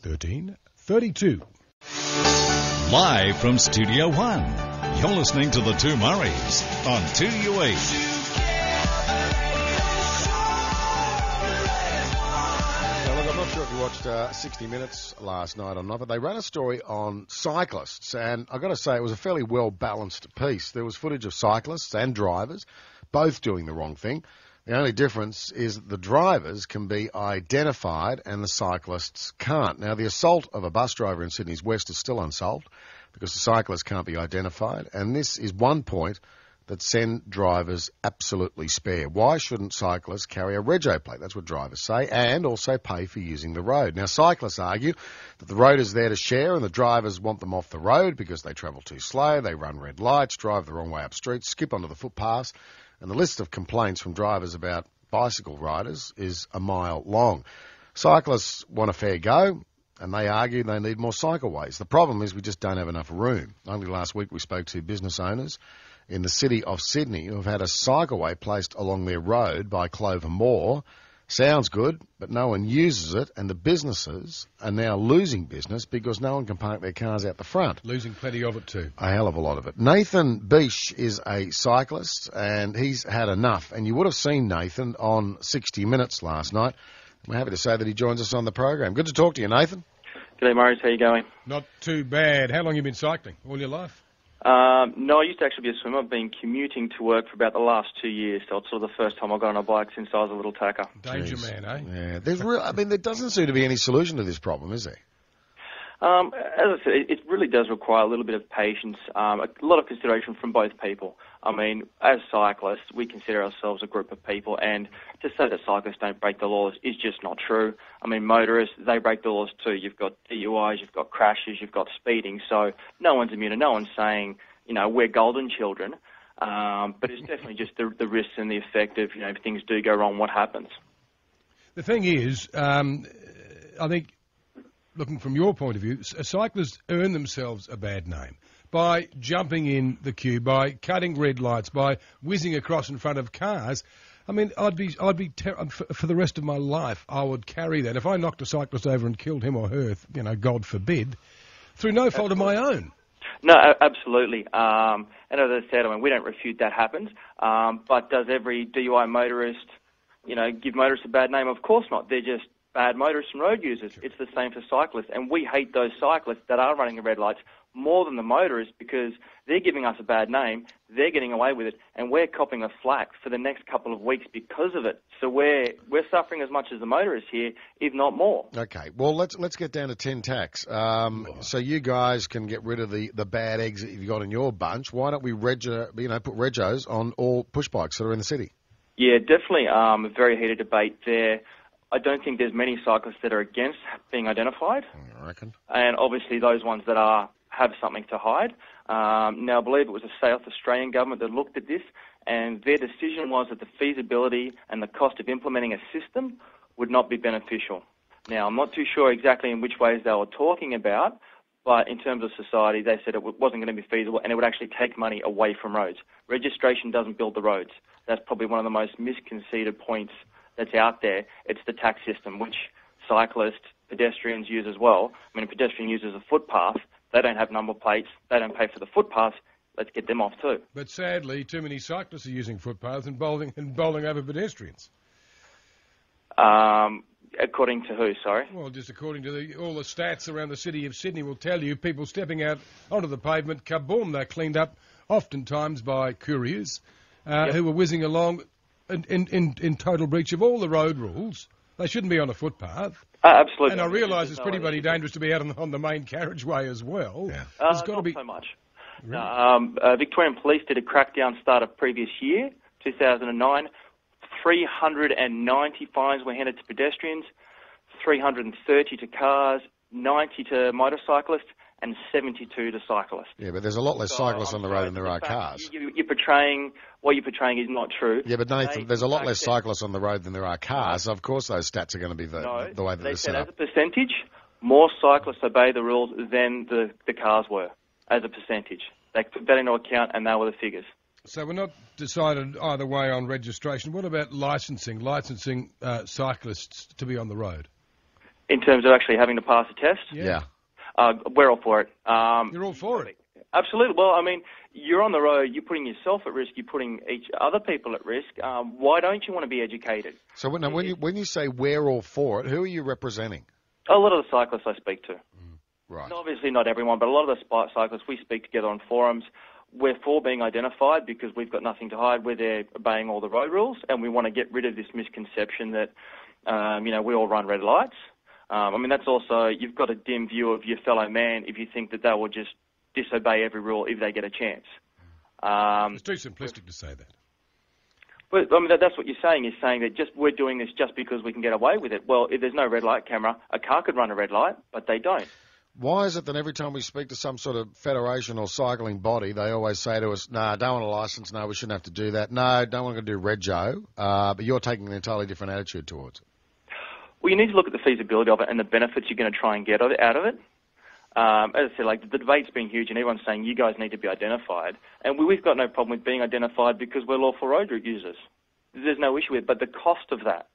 1332. Live from Studio One, you're listening to the Two Murrays on 2UE. I'm not sure if you watched 60 Minutes last night or not, but they ran a story on cyclists, and I've got to say it was a fairly well-balanced piece. There was footage of cyclists and drivers both doing the wrong thing. The only difference is that the drivers can be identified and the cyclists can't. Now, the assault of a bus driver in Sydney's West is still unsolved because the cyclist can't be identified, and this is one point that send drivers absolutely spare. Why shouldn't cyclists carry a rego plate? That's what drivers say, and also pay for using the road. Now, cyclists argue that the road is there to share and the drivers want them off the road because they travel too slow, they run red lights, drive the wrong way up streets, skip onto the footpaths, and the list of complaints from drivers about bicycle riders is a mile long. Cyclists want a fair go, and they argue they need more cycleways. The problem is we just don't have enough room. Only last week we spoke to business owners in the city of Sydney who have had a cycleway placed along their road by Clover Moore. Sounds good, but no one uses it, and the businesses are now losing business because no one can park their cars out the front. Losing plenty of it too. A hell of a lot of it. Nathan Beesh is a cyclist, and he's had enough. And you would have seen Nathan on 60 Minutes last night. We're happy to say that he joins us on the program. Good to talk to you, Nathan. G'day, Murray. How you going? Not too bad. How long have you been cycling? All your life? No, I used to actually be a swimmer. I've been commuting to work for about the last 2 years, so it's sort of the first time I got on a bike since I was a little tacker. Danger man, eh? Yeah, there doesn't seem to be any solution to this problem, is there? As I said, it really does require a little bit of patience, a lot of consideration from both people. I mean, as cyclists, we consider ourselves a group of people, and to say that cyclists don't break the laws is just not true. I mean, motorists, they break the laws too. You've got DUIs, you've got crashes, you've got speeding, so no one's immune, and no one's saying, you know, we're golden children, but it's definitely just the risks and the effect of, you know, if things do go wrong, what happens. The thing is, I think, looking from your point of view, cyclists earn themselves a bad name by jumping in the queue, by cutting red lights, by whizzing across in front of cars. I mean, for the rest of my life, I would carry that. If I knocked a cyclist over and killed him or her, you know, God forbid, through no fault of my own. No, absolutely. And as I said, I mean, we don't refute that happens. But does every DUI motorist, you know, give motorists a bad name? Of course not. They're just bad motorists and road users. Sure. It's the same for cyclists. And we hate those cyclists that are running the red lights more than the motorists because they're giving us a bad name, they're getting away with it, and we're copping a flak for the next couple of weeks because of it. So we're suffering as much as the motorists here, if not more. Okay, well, let's get down to 10 tax. So you guys can get rid of the bad eggs that you've got in your bunch. Why don't we put regos on all push bikes that are in the city? Yeah, definitely a very heated debate there. I don't think there's many cyclists that are against being identified. I reckon. And obviously those ones that have something to hide. Now, I believe it was the South Australian government that looked at this, and their decision was that the feasibility and the cost of implementing a system would not be beneficial. Now, I'm not too sure exactly in which ways they were talking about, but in terms of society, they said it wasn't going to be feasible and it would actually take money away from roads. Registration doesn't build the roads. That's probably one of the most misconceived points that's out there. It's the tax system, which cyclists, pedestrians use as well. I mean, a pedestrian uses a footpath. They don't have number plates. They don't pay for the footpath. Let's get them off too. But sadly, too many cyclists are using footpaths and bowling over pedestrians. According to who, sorry? Well, just according to all the stats around the city of Sydney will tell you, people stepping out onto the pavement, kaboom, they're cleaned up oftentimes by couriers who were whizzing along in total breach of all the road rules. They shouldn't be on a footpath. Absolutely. And I realise it's pretty bloody dangerous to be out on the main carriageway as well. Yeah. There's got to be so much. Really? Victorian Police did a crackdown start of previous year, 2009. 390 fines were handed to pedestrians, 330 to cars, 90 to motorcyclists, and 72 to cyclists. Yeah, but there's a lot less cyclists on the road than there are cars. What you're portraying is not true. Yeah, but Nathan, there's a lot less cyclists on the road than there are cars. Of course those stats are going to be the way that they're set up. As a percentage, more cyclists obey the rules than the cars were, as a percentage. They took that into account, and they were the figures. So we're not decided either way on registration. What about licensing cyclists to be on the road? In terms of actually having to pass a test, Yeah. we're all for it. You're all for it. Absolutely. Well, I mean, you're on the road, you're putting yourself at risk, you're putting each other people at risk. Why don't you want to be educated? So when you say we're all for it, who are you representing? A lot of the cyclists I speak to. Right. And obviously not everyone, but a lot of the cyclists we speak together on forums. We're for being identified because we've got nothing to hide. We're there obeying all the road rules, and we want to get rid of this misconception that, we all run red lights. I mean, that's also, you've got a dim view of your fellow man if you think that they will just disobey every rule if they get a chance. It's too simplistic to say that. But I mean, that's what you're saying. You're saying that we're doing this just because we can get away with it. Well, if there's no red light camera, a car could run a red light, but they don't. Why is it that every time we speak to some sort of federation or cycling body, they always say to us, no, don't want a licence, no, we shouldn't have to do that, no, don't want to do Red Joe, but you're taking an entirely different attitude towards it. Well, you need to look at the feasibility of it and the benefits you're going to try and get out of it. As I said, like the debate's been huge, and everyone's saying you guys need to be identified, and we've got no problem with being identified because we're lawful road users. There's no issue with it, but the cost of that,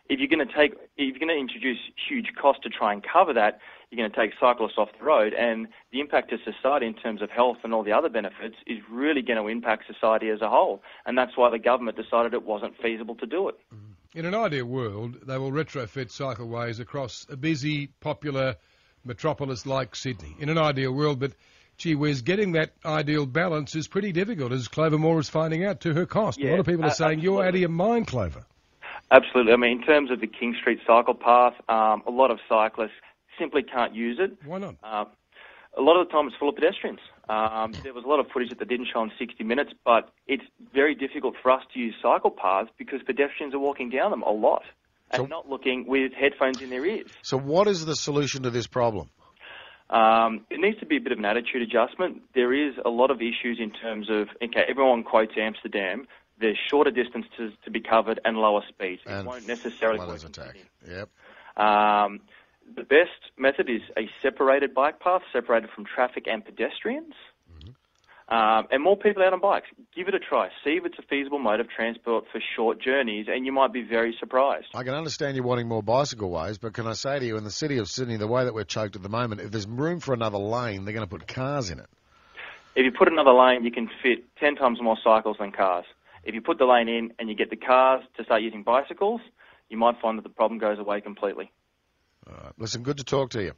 if you're going to introduce huge cost to try and cover that, you're going to take cyclists off the road, and the impact to society in terms of health and all the other benefits is really going to impact society as a whole, and that's why the government decided it wasn't feasible to do it. In an ideal world, they will retrofit cycleways across a busy, popular metropolis like Sydney. In an ideal world, but gee whiz, getting that ideal balance is pretty difficult, as Clover Moore is finding out to her cost. Yeah, a lot of people are saying absolutely. you're out of your mind, Clover. Absolutely. I mean, in terms of the King Street cycle path, a lot of cyclists simply can't use it. Why not? A lot of the time it's full of pedestrians. There was a lot of footage that they didn't show on 60 Minutes, but it's very difficult for us to use cycle paths because pedestrians are walking down them a lot and not looking with headphones in their ears. So what is the solution to this problem? It needs to be a bit of an attitude adjustment. There is a lot of issues in terms of, okay, everyone quotes Amsterdam. There's shorter distances to be covered and lower speeds. It won't necessarily work. Attack. Yep. The best method is a separated bike path, separated from traffic and pedestrians, and more people out on bikes. Give it a try. See if it's a feasible mode of transport for short journeys, and you might be very surprised. I can understand you wanting more bicycle ways, but can I say to you, in the city of Sydney, the way that we're choked at the moment, if there's room for another lane, they're going to put cars in it. If you put another lane, you can fit 10 times more cycles than cars. If you put the lane in and you get the cars to start using bicycles, you might find that the problem goes away completely. Listen, good to talk to you.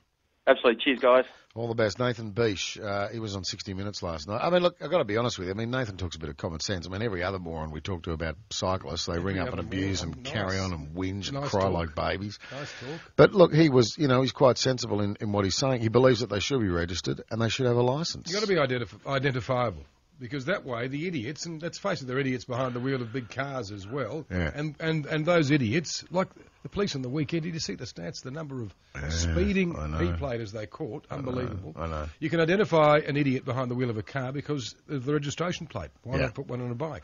Absolutely. Cheers, guys. All the best. Nathan Beesh, he was on 60 Minutes last night. I mean, look, I've got to be honest with you. I mean, Nathan talks a bit of common sense. I mean, every other moron we talk to about cyclists, they ring up and abuse and carry on and whinge and cry like babies. Nice talk. But look, he was, he's quite sensible in what he's saying. He believes that they should be registered and they should have a licence. You've got to be identifiable. Because that way, the idiots, and let's face it, they're idiots behind the wheel of big cars as well. Yeah. And those idiots, like the police on the weekend, did you see the stats? The number of speeding P-platers they caught, unbelievable. I know. You can identify an idiot behind the wheel of a car because of the registration plate. Why not put one on a bike?